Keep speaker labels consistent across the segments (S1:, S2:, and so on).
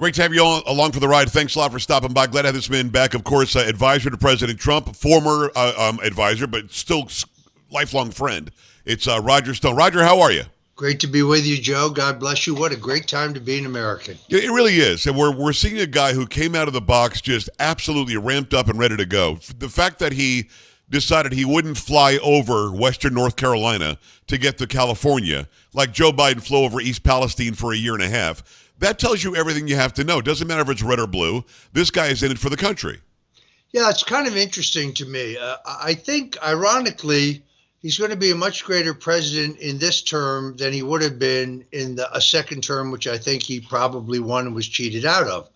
S1: Great to have you all along for the ride. Thanks a lot for stopping by. Glad to have this man back. Of course, advisor to President Trump, former advisor, but still lifelong friend. It's Roger Stone. Roger, how are you?
S2: Great to be with you, Joe. God bless you. What a great time to be an American.
S1: It really is. And we're seeing a guy who came out of the box just absolutely ramped up and ready to go. The fact that he decided he wouldn't fly over Western North Carolina to get to California, like Joe Biden flew over East Palestine for a year and a half, that tells you everything you have to know. Doesn't matter if it's red or blue. This guy is in it for the country.
S2: Yeah, it's kind of interesting to me. I think, ironically, he's going to be a much greater president in this term than he would have been in a second term, which I think he probably won and was cheated out of.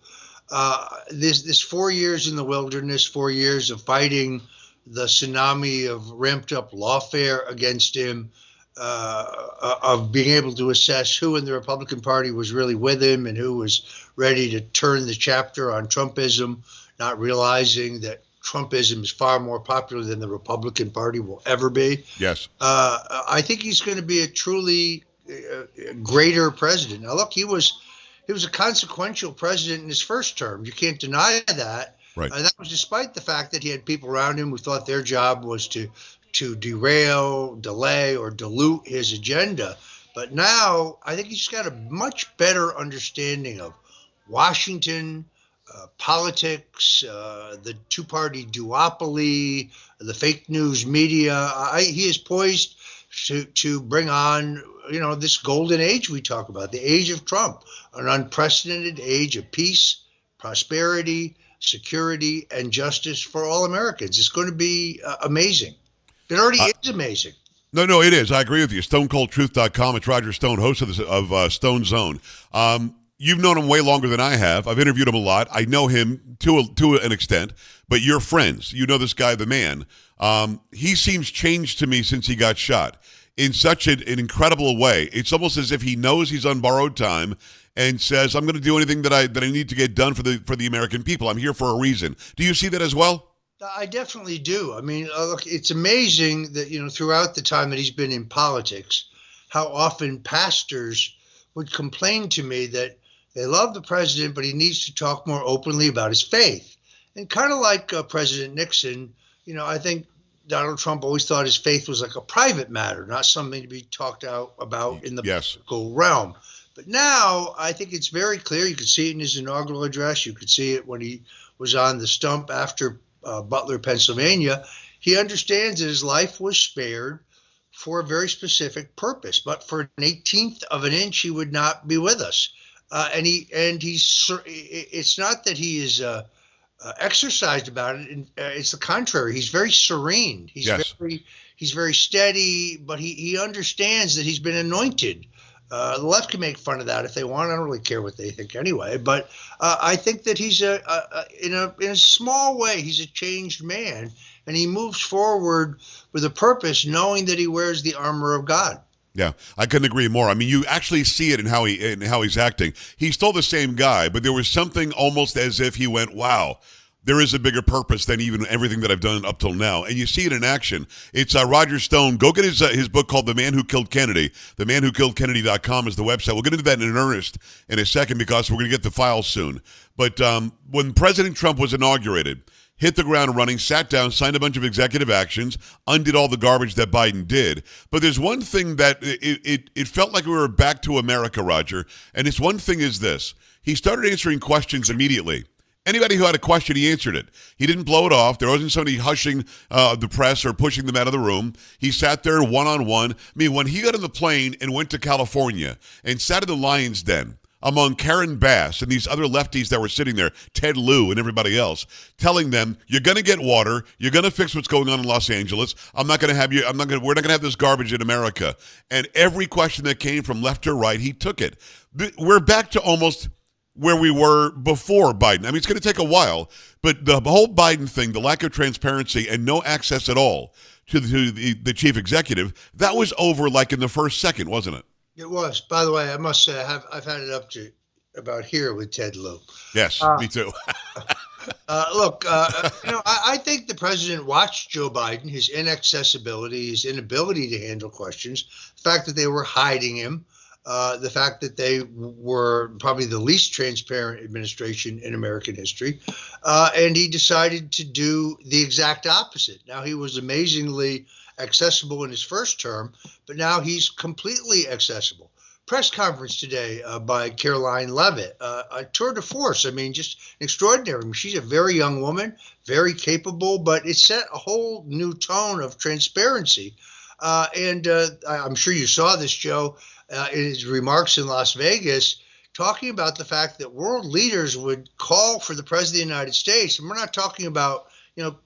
S2: This 4 years in the wilderness, 4 years of fighting the tsunami of ramped up lawfare against him, of being able to assess who in the Republican Party was really with him and who was ready to turn the chapter on Trumpism, not realizing that Trumpism is far more popular than the Republican Party will ever be.
S1: Yes.
S2: I think he's going to be a truly greater president. Now, look, he was a consequential president in his first term. You can't deny that.
S1: Right.
S2: That was despite the fact that he had people around him who thought their job was to derail, delay, or dilute his agenda. But now I think he's got a much better understanding of Washington, politics, the two-party duopoly, the fake news media. He is poised to bring on, this golden age we talk about, the age of Trump, an unprecedented age of peace, prosperity, security, and justice for all Americans. It's going to be amazing. It already is amazing.
S1: No, it is. I agree with you. StoneColdTruth.com. It's Roger Stone, host of Stone Zone. You've known him way longer than I have. I've interviewed him a lot. I know him to an extent, but you're friends. You know this guy, the man. He seems changed to me since he got shot in such an incredible way. It's almost as if he knows he's on borrowed time and says, "I'm going to do anything that I need to get done for the American people. I'm here for a reason." Do you see that as well?
S2: I definitely do. I mean, look, it's amazing that, throughout the time that he's been in politics, how often pastors would complain to me that they love the president, but he needs to talk more openly about his faith. And kind of like President Nixon, I think Donald Trump always thought his faith was like a private matter, not something to be talked about in the political realm. But now I think it's very clear. You could see it in his inaugural address. You could see it when he was on the stump after Butler, Pennsylvania. He understands that his life was spared for a very specific purpose, but for an 18th of an inch, he would not be with us. It's not that he is exercised about it. It's the contrary. He's very serene. He's very steady, but he understands that he's been anointed. The left can make fun of that if they want. I don't really care what they think anyway. But I think that he's in a small way, he's a changed man, and he moves forward with a purpose, knowing that he wears the armor of God.
S1: Yeah, I couldn't agree more. I mean, you actually see it in how he's acting. He's still the same guy, but there was something almost as if he went, "Wow, there is a bigger purpose than even everything that I've done up till now." And you see it in action. It's Roger Stone. Go get his book called The Man Who Killed Kennedy. TheManWhoKilledKennedy.com is the website. We'll get into that in earnest in a second because we're going to get the files soon. But when President Trump was inaugurated, hit the ground running, sat down, signed a bunch of executive actions, undid all the garbage that Biden did. But there's one thing that it felt like we were back to America, Roger. And this one thing is this. He started answering questions immediately. Anybody who had a question, he answered it. He didn't blow it off. There wasn't somebody hushing the press or pushing them out of the room. He sat there one-on-one. I mean, when he got on the plane and went to California and sat in the Lion's Den among Karen Bass and these other lefties that were sitting there, Ted Lieu and everybody else, telling them, "You're going to get water. You're going to fix what's going on in Los Angeles. We're not going to have this garbage in America." And every question that came from left or right, he took it. We're back to almost where we were before Biden. I mean, it's going to take a while, but the whole Biden thing, the lack of transparency and no access at all to the chief executive, that was over like in the first second, wasn't it?
S2: It was. By the way, I must say I've had it up to about here with Ted Lieu.
S1: Yes, me too.
S2: Look, I think the president watched Joe Biden, his inaccessibility, his inability to handle questions, the fact that they were hiding him. the fact that they were probably the least transparent administration in American history. And he decided to do the exact opposite. Now, he was amazingly accessible in his first term, but now he's completely accessible. Press conference today by Caroline Leavitt, a tour de force. I mean, just extraordinary. I mean, she's a very young woman, very capable, but it set a whole new tone of transparency. And I'm sure you saw this, Joe, in his remarks in Las Vegas, talking about the fact that world leaders would call for the president of the United States. And we're not talking about,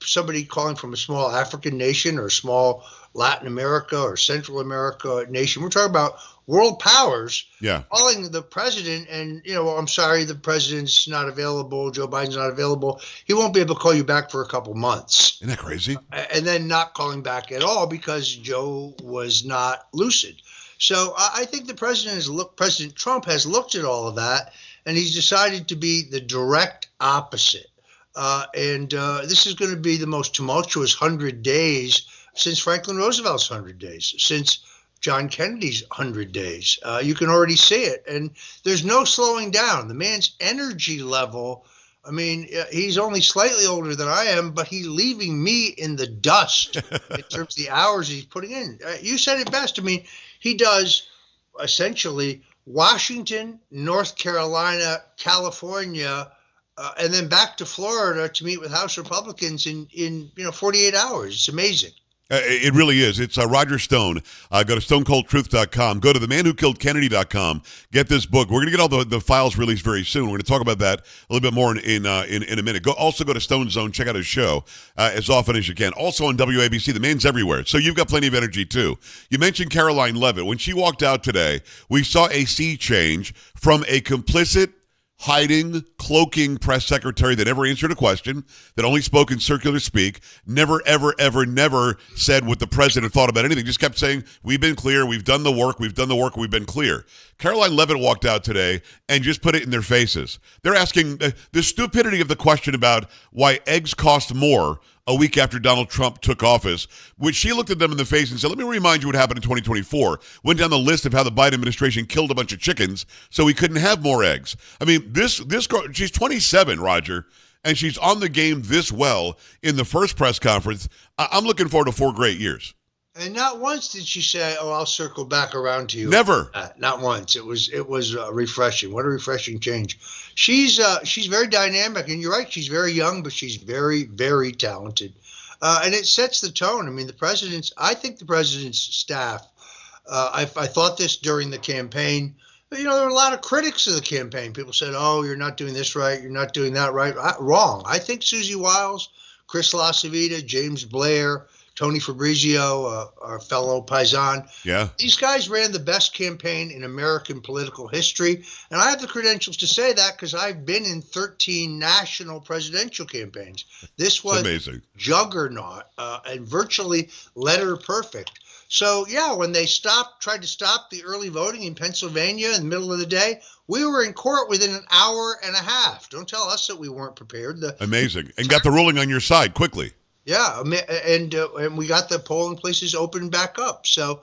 S2: somebody calling from a small African nation or a small Latin America or Central America nation. We're talking about world powers calling the president and, I'm sorry, the president's not available. Joe Biden's not available. He won't be able to call you back for a couple months.
S1: Isn't that crazy?
S2: And then not calling back at all because Joe was not lucid. So I think President Trump has looked at all of that, and he's decided to be the direct opposite. And this is going to be the most tumultuous 100 days since Franklin Roosevelt's 100 days, since John Kennedy's 100 days. You can already see it. And there's no slowing down. The man's energy level, I mean, he's only slightly older than I am, but he's leaving me in the dust in terms of the hours he's putting in. You said it best. I mean, he does essentially Washington, North Carolina, California, and then back to Florida to meet with House Republicans in 48 hours. It's amazing.
S1: It really is. It's Roger Stone. Go to stonecoldtruth.com. Go to themanwhokilledkennedy.com. Get this book. We're going to get all the files released very soon. We're going to talk about that a little bit more in a minute. Also go to Stone Zone. Check out his show as often as you can. Also on WABC. The man's everywhere. So you've got plenty of energy, too. You mentioned Caroline Leavitt. When she walked out today, we saw a sea change from a complicit, hiding, cloaking press secretary that never answered a question, that only spoke in circular speak, never, ever, ever, never said what the president thought about anything, just kept saying, we've been clear, we've done the work, we've been clear. Caroline Leavitt walked out today and just put it in their faces. They're asking the stupidity of the question about why eggs cost more a week after Donald Trump took office, which she looked at them in the face and said, let me remind you what happened in 2024. Went down the list of how the Biden administration killed a bunch of chickens so we couldn't have more eggs. I mean, this girl, she's 27, Roger, and she's on the game this well in the first press conference. I'm looking forward to 4 great years.
S2: And not once did she say, "Oh, I'll circle back around to you."
S1: Never.
S2: Not once. It was refreshing. What a refreshing change. She's very dynamic, and you're right. She's very young, but she's very, very talented, and it sets the tone. I mean, I think the president's staff. I thought this during the campaign. There were a lot of critics of the campaign. People said, "Oh, you're not doing this right. You're not doing that right." Wrong. I think Susie Wiles, Chris LaCivita, James Blair, Tony Fabrizio, our fellow paisan.
S1: Yeah.
S2: These guys ran the best campaign in American political history. And I have the credentials to say that because I've been in 13 national presidential campaigns. This was
S1: amazing.
S2: Juggernaut and virtually letter perfect. So, yeah, when they tried to stop the early voting in Pennsylvania in the middle of the day, we were in court within an hour and a half. Don't tell us that we weren't prepared.
S1: Amazing. And got the ruling on your side quickly.
S2: Yeah, and we got the polling places open back up. So,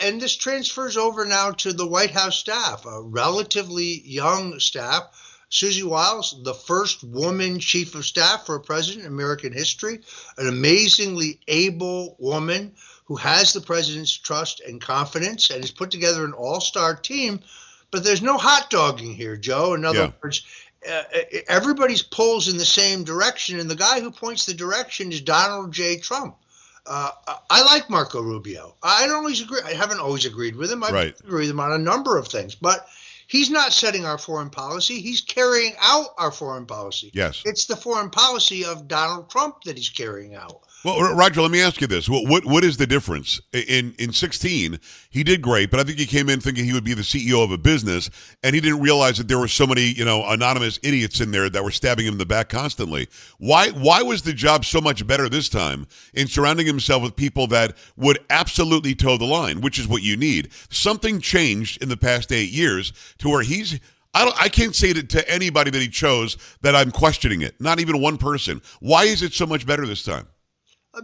S2: and this transfers over now to the White House staff, a relatively young staff. Susie Wiles, the first woman chief of staff for a president in American history, an amazingly able woman who has the president's trust and confidence and has put together an all-star team. But there's no hot dogging here, Joe. In other words, everybody's pulls in the same direction, and the guy who points the direction is Donald J. Trump. I like Marco Rubio. I don't always agree. I haven't always agreed with him. I agree with him on a number of things, but he's not setting our foreign policy. He's carrying out our foreign policy.
S1: Yes.
S2: It's the foreign policy of Donald Trump that he's carrying out.
S1: Well, Roger, let me ask you this. What is the difference? In 16, he did great, but I think he came in thinking he would be the CEO of a business, and he didn't realize that there were so many, anonymous idiots in there that were stabbing him in the back constantly. Why was the job so much better this time in surrounding himself with people that would absolutely toe the line, which is what you need? Something changed in the past 8 years to where I can't say to anybody that he chose that I'm questioning it. Not even one person. Why is it so much better this time?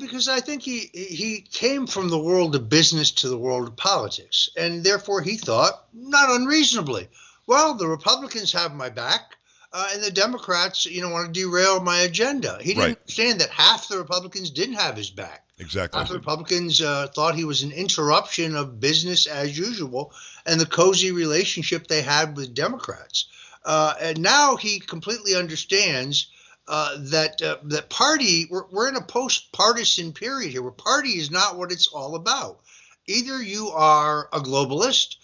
S2: Because I think he came from the world of business to the world of politics, and therefore he thought, not unreasonably, well, the Republicans have my back, and the Democrats, want to derail my agenda. He didn't
S1: Right.
S2: understand that half the Republicans didn't have his back.
S1: Exactly.
S2: Half the Republicans thought he was an interruption of business as usual and the cozy relationship they had with Democrats. And now he completely understands that party, we're in a post-partisan period here where party is not what it's all about. Either you are a globalist,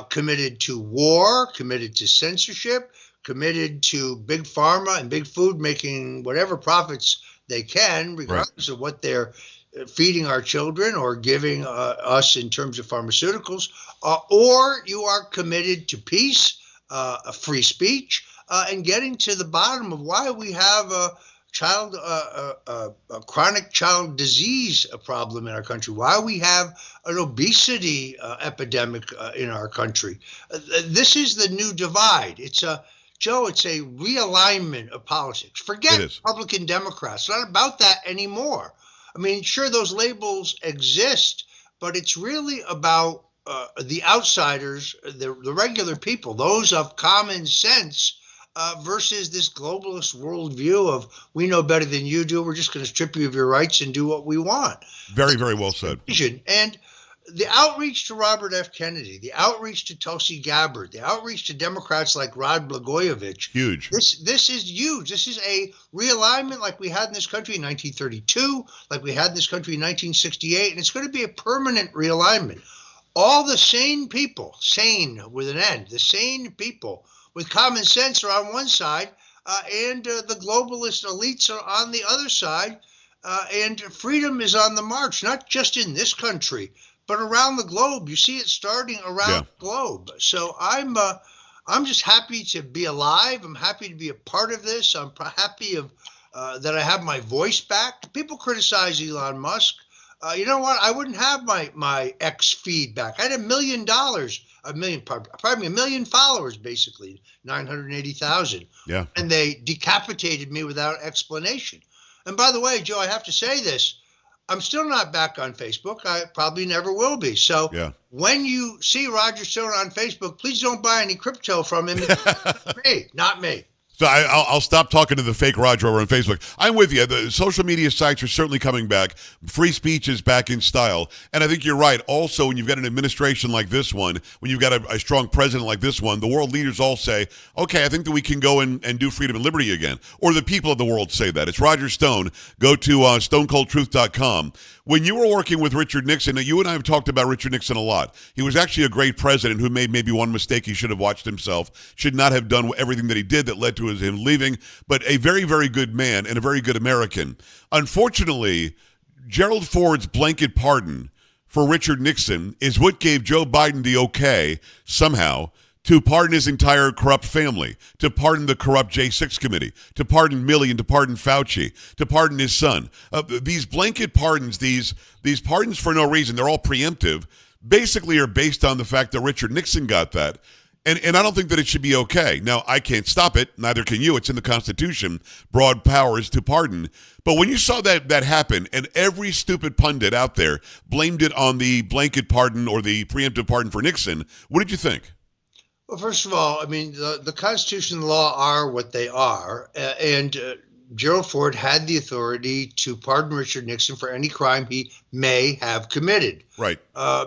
S2: committed to war, committed to censorship, committed to big pharma and big food making whatever profits they can, regardless of what they're feeding our children or giving us in terms of pharmaceuticals, or you are committed to peace, free speech, and getting to the bottom of why we have a chronic child disease problem in our country, why we have an obesity epidemic in our country. This is the new divide. It's a realignment of politics. Forget Republican Democrats. It's not about that anymore. I mean, sure, those labels exist, but it's really about the outsiders, the regular people, those of common sense, versus this globalist worldview of we know better than you do. We're just going to strip you of your rights and do what we want.
S1: Very, very well said.
S2: And the outreach to Robert F. Kennedy, the outreach to Tulsi Gabbard, the outreach to Democrats like Rod Blagojevich.
S1: Huge.
S2: This is huge. This is a realignment like we had in this country in 1932, like we had in this country in 1968, and it's going to be a permanent realignment. All the sane people, sane with an N, the sane people with common sense are on one side, and the globalist elites are on the other side, and freedom is on the march, not just in this country, but around the globe. You see it starting around the globe. So I'm just happy to be alive. I'm happy to be a part of this. I'm happy that I have my voice back. People criticize Elon Musk. You know what? I wouldn't have my X feed back. I had $1 million, probably 1 million followers, basically 980,000.
S1: Yeah.
S2: And they decapitated me without explanation. And by the way, Joe, I have to say this. I'm still not back on Facebook. I probably never will be. So when you see Roger Stone on Facebook, please don't buy any crypto from him. Not me.
S1: So I'll stop talking to the fake Roger over on Facebook. I'm with you. The social media sites are certainly coming back. Free speech is back in style. And I think you're right. Also, when you've got an administration like this one, when you've got a strong president like this one, the world leaders all say, okay, I think that we can go and do freedom and liberty again. Or the people of the world say that. It's Roger Stone. Go to stonecoldtruth.com. When you were working with Richard Nixon, you and I have talked about Richard Nixon a lot. He was actually a great president who made maybe one mistake. He should have watched himself, should not have done everything that he did that led to him leaving, but a very, very good man and a very good American. Unfortunately, Gerald Ford's blanket pardon for Richard Nixon is what gave Joe Biden the okay, somehow, to pardon his entire corrupt family, to pardon the corrupt J6 committee, to pardon Milley and to pardon Fauci, to pardon his son. These blanket pardons, these pardons for no reason, they're all preemptive, basically are based on the fact that Richard Nixon got that. And I don't think that it should be okay. Now, I can't stop it. Neither can you. It's in the Constitution, broad powers to pardon. But when you saw that happen, and every stupid pundit out there blamed it on the blanket pardon or the preemptive pardon for Nixon, what did you think?
S2: Well, first of all, I mean, the Constitution and the law are what they are. And Gerald Ford had the authority to pardon Richard Nixon for any crime he may have committed.
S1: Right.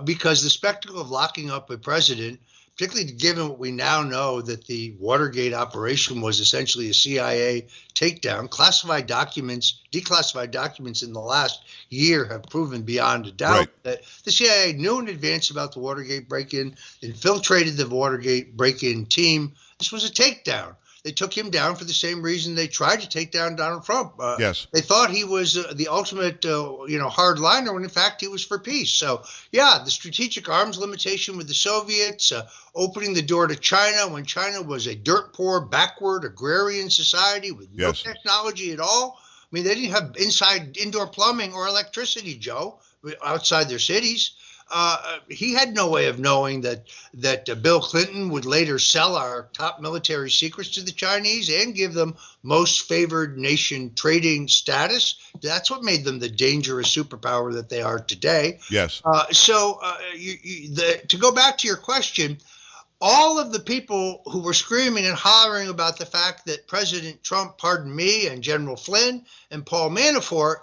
S2: Because the spectacle of locking up a president, particularly given what we now know that the Watergate operation was essentially a CIA takedown, declassified documents in the last year have proven beyond a doubt that the CIA knew in advance about the Watergate break-in, infiltrated the Watergate break-in team. This was a takedown. They took him down for the same reason they tried to take down Donald Trump.
S1: Yes. They
S2: thought he was the ultimate, hardliner, when in fact he was for peace. So, the strategic arms limitation with the Soviets, opening the door to China when China was a dirt poor, backward, agrarian society with no technology at all. I mean, they didn't have indoor plumbing or electricity, Joe, outside their cities. He had no way of knowing that Bill Clinton would later sell our top military secrets to the Chinese and give them most favored nation trading status. That's what made them the dangerous superpower that they are today.
S1: Yes.
S2: To go back to your question, all of the people who were screaming and hollering about the fact that President Trump pardoned me and General Flynn and Paul Manafort,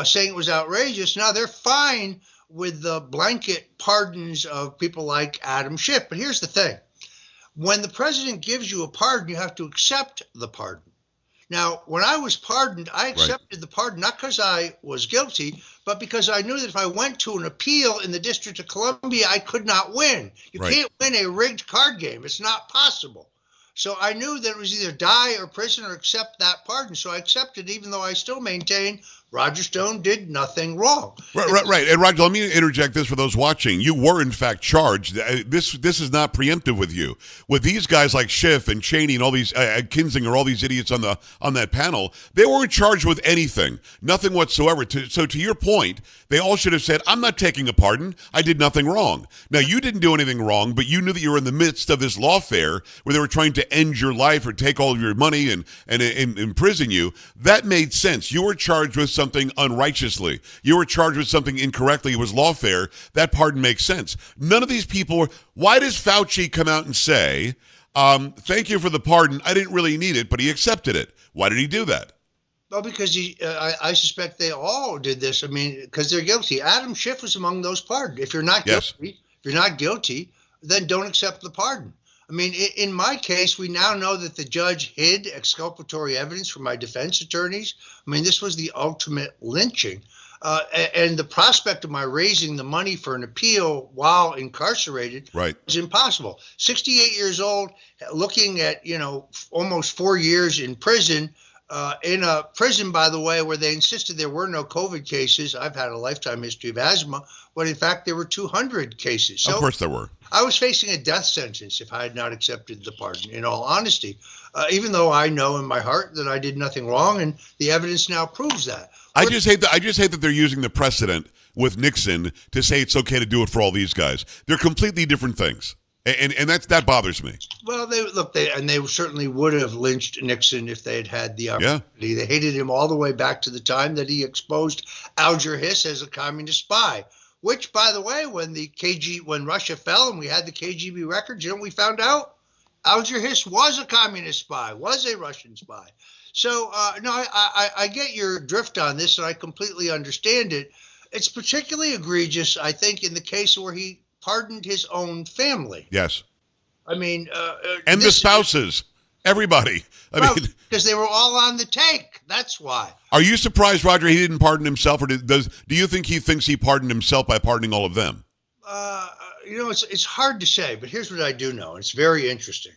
S2: saying it was outrageous, now they're fine with the blanket pardons of people like Adam Schiff. But here's the thing. When the president gives you a pardon, you have to accept the pardon. Now, when I was pardoned, I accepted the pardon, not because I was guilty, but because I knew that if I went to an appeal in the District of Columbia, I could not win. You can't win a rigged card game. It's not possible. So I knew that it was either die or prison or accept that pardon. So I accepted, even though I still maintain Roger Stone did nothing wrong.
S1: Right. And Roger, let me interject this for those watching. You were, in fact, charged. This is not preemptive with you. With these guys like Schiff and Cheney and all these, Kinzinger, all these idiots on that panel, they weren't charged with anything. Nothing whatsoever. So to your point, they all should have said, I'm not taking a pardon. I did nothing wrong. Now, you didn't do anything wrong, but you knew that you were in the midst of this lawfare where they were trying to end your life or take all of your money and imprison you. That made sense. You were charged with something unrighteously. You were charged with something incorrectly. It was lawfare. That pardon makes sense. None of these people why does Fauci come out and say, thank you for the pardon. I didn't really need it, but he accepted it. Why did he do that?
S2: Well, because I suspect they all did this. I mean, because they're guilty. Adam Schiff was among those pardoned. If you're not guilty, then don't accept the pardon. I mean, in my case, we now know that the judge hid exculpatory evidence from my defense attorneys. I mean, this was the ultimate lynching. And the prospect of my raising the money for an appeal while incarcerated was impossible. 68 years old, looking at, almost 4 years in prison, in a prison, by the way, where they insisted there were no COVID cases. I've had a lifetime history of asthma, when in fact there were 200 cases. So
S1: of course there were.
S2: I was facing a death sentence if I had not accepted the pardon, in all honesty, even though I know in my heart that I did nothing wrong, and the evidence now proves that.
S1: I just hate that they're using the precedent with Nixon to say it's okay to do it for all these guys. They're completely different things. And that bothers me. Well,
S2: they certainly would have lynched Nixon if they had had the opportunity. Yeah. They hated him all the way back to the time that he exposed Alger Hiss as a communist spy. Which, by the way, when Russia fell and we had the KGB records, we found out Alger Hiss was a communist spy, was a Russian spy. So, I get your drift on this, and I completely understand it. It's particularly egregious, I think, in the case where he pardoned his own family.
S1: Yes.
S2: I mean,
S1: and the spouses, everybody.
S2: Because they were all on the take. That's why.
S1: Are you surprised, Roger, he didn't pardon himself, or do you think he thinks he pardoned himself by pardoning all of them?
S2: It's hard to say, but here's what I do know. It's very interesting.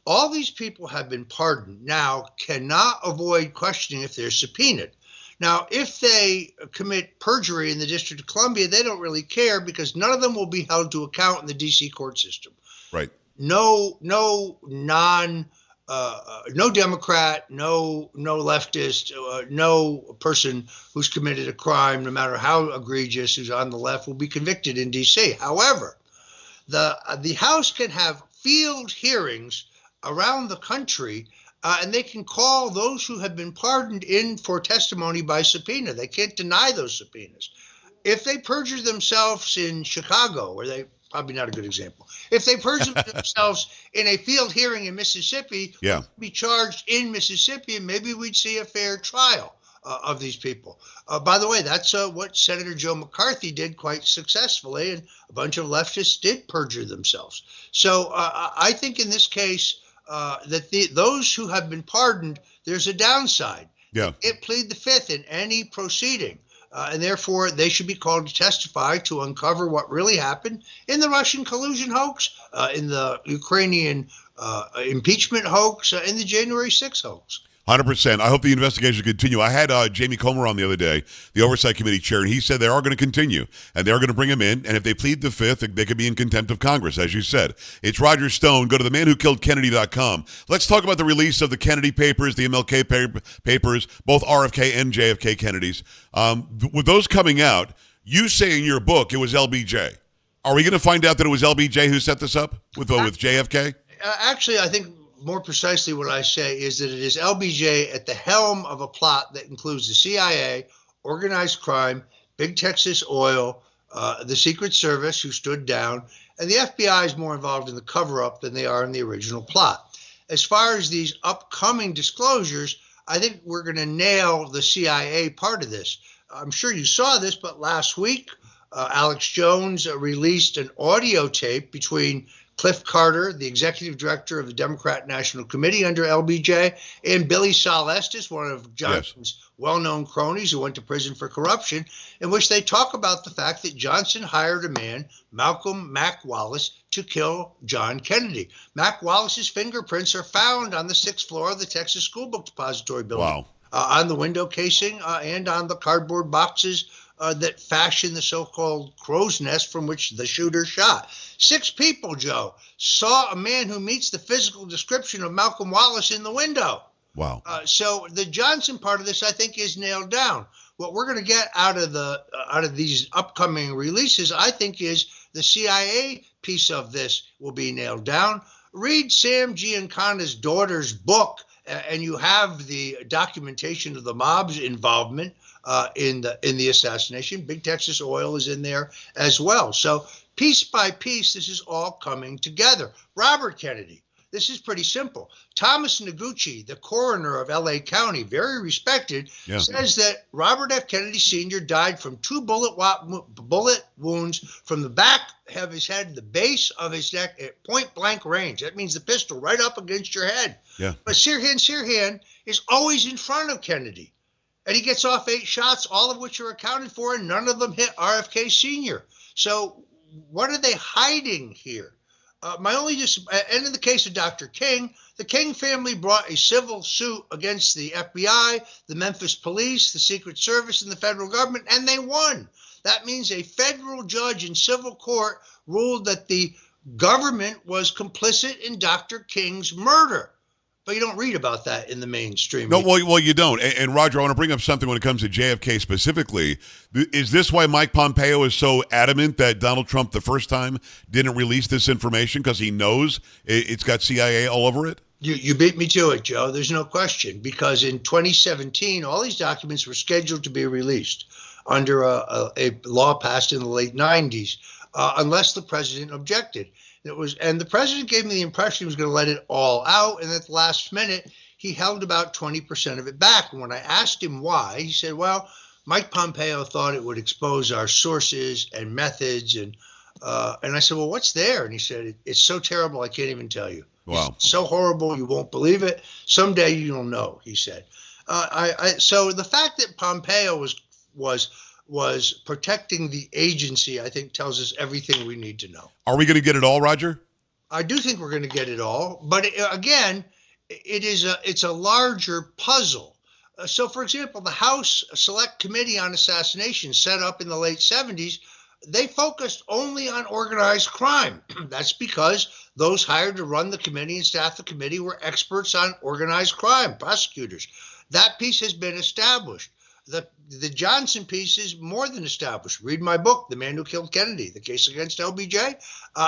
S2: All these people have been pardoned, now cannot avoid questioning if they're subpoenaed. Now, if they commit perjury in the District of Columbia, they don't really care because none of them will be held to account in the D.C. court system.
S1: Right.
S2: No Democrat, no leftist, no person who's committed a crime, no matter how egregious, who's on the left, will be convicted in D.C. However, the House can have field hearings around the country, and they can call those who have been pardoned in for testimony by subpoena. They can't deny those subpoenas. If they perjure themselves in Chicago, where they probably not a good example. If they perjure themselves in a field hearing in Mississippi, be charged in Mississippi, and maybe we'd see a fair trial of these people. By the way, that's what Senator Joe McCarthy did quite successfully, and a bunch of leftists did perjure themselves. So I think in this case, that those who have been pardoned, there's a downside.
S1: Yeah.
S2: It plead the fifth in any proceeding, and therefore they should be called to testify to uncover what really happened in the Russian collusion hoax, in the Ukrainian impeachment hoax, in the January 6th hoax.
S1: 100%. I hope the investigation continue. I had Jamie Comer on the other day, the Oversight Committee chair, and he said they are going to continue, and they're going to bring him in, and if they plead the fifth, they could be in contempt of Congress, as you said. It's Roger Stone. Go to themanwhokilledkennedy.com. Let's talk about the release of the Kennedy papers, the MLK papers, both RFK and JFK Kennedys. With those coming out, you say in your book it was LBJ. Are we going to find out that it was LBJ who set this up with JFK?
S2: Actually, I think more precisely what I say is that it is LBJ at the helm of a plot that includes the CIA, organized crime, Big Texas Oil, the Secret Service, who stood down, and the FBI is more involved in the cover-up than they are in the original plot. As far as these upcoming disclosures, I think we're going to nail the CIA part of this. I'm sure you saw this, but last week, Alex Jones released an audio tape between Cliff Carter, the executive director of the Democrat National Committee under LBJ, and Billy Sol Estes, one of Johnson's well-known cronies who went to prison for corruption, in which they talk about the fact that Johnson hired a man, Malcolm Mac Wallace, to kill John Kennedy. Mac Wallace's fingerprints are found on the 6th floor of the Texas School Book Depository building.
S1: Wow.
S2: On the window casing and on the cardboard boxes that fashion the so-called crow's nest from which the shooter shot. 6 people, Joe, saw a man who meets the physical description of Malcolm Wallace in the window.
S1: Wow.
S2: So the Johnson part of this, I think, is nailed down. What we're going to get out of these upcoming releases, I think, is the CIA piece of this will be nailed down. Read Sam Giancana's daughter's book, and you have the documentation of the mob's involvement in the assassination. Big Texas Oil is in there as well. So piece by piece, this is all coming together. Robert Kennedy. This is pretty simple. Thomas Noguchi, the coroner of L.A. County, very respected, says that Robert F. Kennedy Sr. died from 2 bullet wounds from the back of his head, the base of his neck at point-blank range. That means the pistol right up against your head.
S1: Yeah.
S2: But Sirhan is always in front of Kennedy. And he gets off 8 shots, all of which are accounted for, and none of them hit RFK Sr. So what are they hiding here? And in the case of Dr. King, the King family brought a civil suit against the FBI, the Memphis police, the Secret Service, and the federal government, and they won. That means a federal judge in civil court ruled that the government was complicit in Dr. King's murder. But you don't read about that in the mainstream.
S1: No, well, you don't. And Roger, I want to bring up something when it comes to JFK specifically. Is this why Mike Pompeo is so adamant that Donald Trump the first time didn't release this information because he knows it's got CIA all over it?
S2: You beat me to it, Joe. There's no question. Because in 2017, all these documents were scheduled to be released under a law passed in the late 90s, unless the president objected. And the president gave me the impression he was going to let it all out, and at the last minute, he held about 20% of it back. And when I asked him why, he said, well, Mike Pompeo thought it would expose our sources and methods. And I said, well, what's there? And he said, it's so terrible, I can't even tell you.
S1: Wow.
S2: It's so horrible, you won't believe it. Someday you'll know, he said. So the fact that Pompeo was protecting the agency, I think, tells us everything we need to know.
S1: Are we going to get it all, Roger?
S2: I do think we're going to get it all. But again, it's a larger puzzle. So, for example, the House Select Committee on Assassination set up in the late 70s, they focused only on organized crime. That's because those hired to run the committee and staff the committee were experts on organized crime, prosecutors. That piece has been established. The Johnson piece is more than established. Read my book, The Man Who Killed Kennedy, The Case Against LBJ,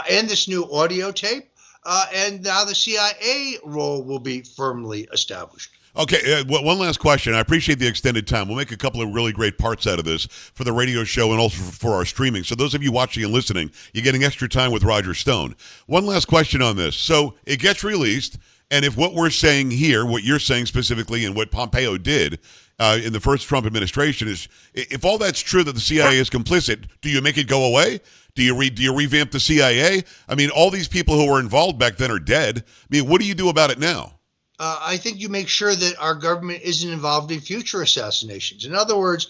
S2: and this new audio tape. And now the CIA role will be firmly established.
S1: Okay, one last question. I appreciate the extended time. We'll make a couple of really great parts out of this for the radio show and also for our streaming. So those of you watching and listening, you're getting extra time with Roger Stone. One last question on this. So it gets released, and if what we're saying here, what you're saying specifically, and what Pompeo did in the first Trump administration is, if all that's true that the CIA is complicit, do you make it go away? Do you revamp the CIA? I mean, all these people who were involved back then are dead. I mean, what do you do about it now?
S2: I think you make sure that our government isn't involved in future assassinations. In other words,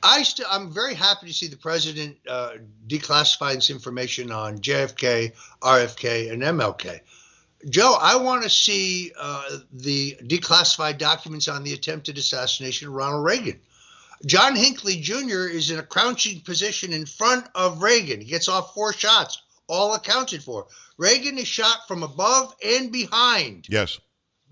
S2: I'm very happy to see the president declassifying this information on JFK, RFK, and MLK. Joe, I want to see the declassified documents on the attempted assassination of Ronald Reagan. John Hinckley Jr. is in a crouching position in front of Reagan. He gets off 4 shots, all accounted for. Reagan is shot from above and behind.
S1: Yes.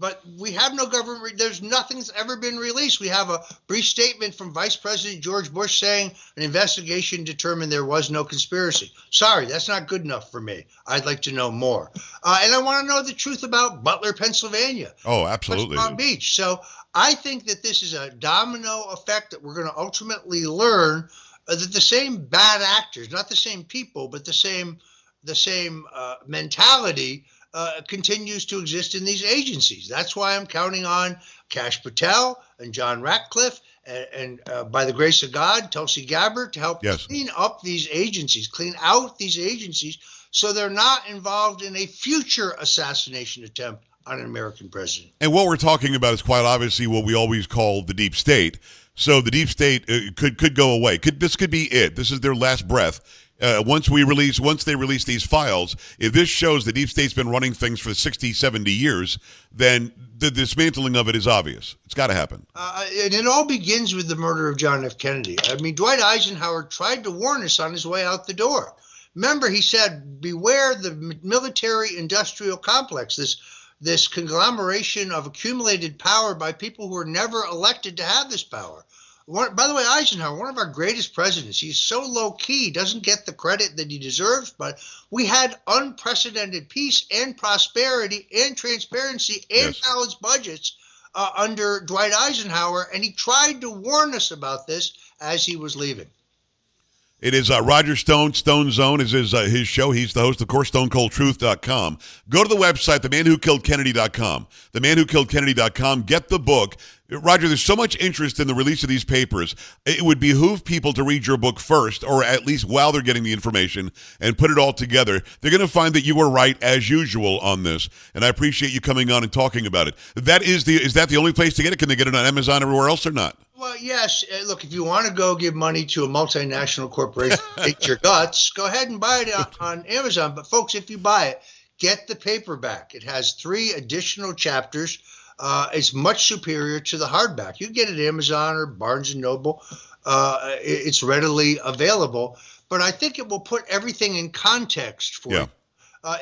S2: But we have no government. There's nothing that's ever been released. We have a brief statement from Vice President George Bush saying an investigation determined there was no conspiracy. Sorry, that's not good enough for me. I'd like to know more. And I want to know the truth about Butler, Pennsylvania.
S1: Oh, absolutely.
S2: West Palm Beach. So I think that this is a domino effect that we're going to ultimately learn that the same bad actors, not the same people, but the same mentality continues to exist in these agencies. That's why I'm counting on Kash Patel and John Ratcliffe and by the grace of God, Tulsi Gabbard to help clean up these agencies, clean out these agencies so they're not involved in a future assassination attempt on an American president.
S1: And what we're talking about is quite obviously what we always call the deep state. So the deep state could go away. This could be it. This is their last breath. Once they release these files, if this shows the deep state's been running things for 60, 70 years, then the dismantling of it is obvious. It's got to happen.
S2: And it all begins with the murder of John F. Kennedy. I mean, Dwight Eisenhower tried to warn us on his way out the door. Remember, he said, beware the military-industrial complex, this conglomeration of accumulated power by people who were never elected to have this power. By the way, Eisenhower, one of our greatest presidents, he's so low-key, doesn't get the credit that he deserves, but we had unprecedented peace and prosperity and transparency and balanced budgets under Dwight Eisenhower, and he tried to warn us about this as he was leaving.
S1: It is Roger Stone. Stone Zone is his show. He's the host, of course, StoneColdTruth.com. Go to the website, themanwhokilledkennedy.com. Themanwhokilledkennedy.com. Get the book. Roger, there's so much interest in the release of these papers. It would behoove people to read your book first, or at least while they're getting the information, and put it all together. They're going to find that you were right, as usual, on this. And I appreciate you coming on and talking about it. Is that the only place to get it? Can they get it on Amazon everywhere else or not?
S2: Well, yes. Look, if you want to go give money to a multinational corporation, take your guts, go ahead and buy it on Amazon. But folks, if you buy it, get the paperback. It has 3 additional chapters. It's much superior to the hardback. You can get it at Amazon or Barnes & Noble. It's readily available. But I think it will put everything in context for you.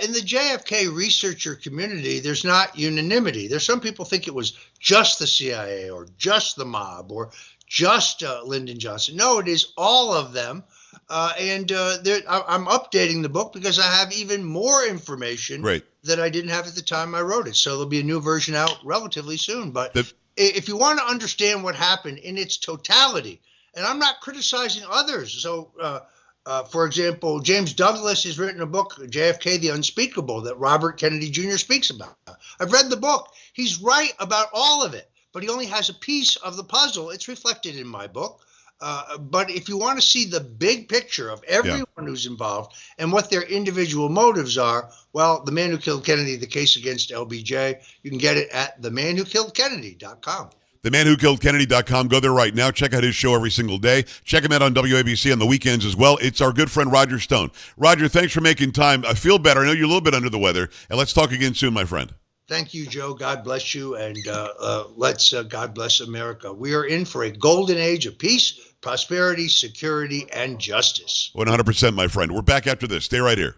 S2: In the JFK researcher community, there's not unanimity. There's some people think it was just the CIA or just the mob or just Lyndon Johnson. No, it is all of them. I'm updating the book because I have even more information that I didn't have at the time I wrote it. So there'll be a new version out relatively soon. But if you want to understand what happened in its totality, and I'm not criticizing others. So, for example, James Douglas has written a book, JFK, The Unspeakable, that Robert Kennedy Jr. speaks about. I've read the book. He's right about all of it, but he only has a piece of the puzzle. It's reflected in my book. But if you want to see the big picture of everyone who's involved and what their individual motives are, well, The Man Who Killed Kennedy, The Case Against LBJ, you can get it at themanwhokilledkennedy.com.
S1: Themanwhokilledkennedy.com. Go there right now. Check out his show every single day. Check him out on WABC on the weekends as well. It's our good friend Roger Stone. Roger, thanks for making time. I feel better. I know you're a little bit under the weather. And let's talk again soon, my friend.
S2: Thank you, Joe. God bless you. And let's God bless America. We are in for a golden age of peace, prosperity, security, and justice.
S1: 100%, my friend. We're back after this. Stay right here.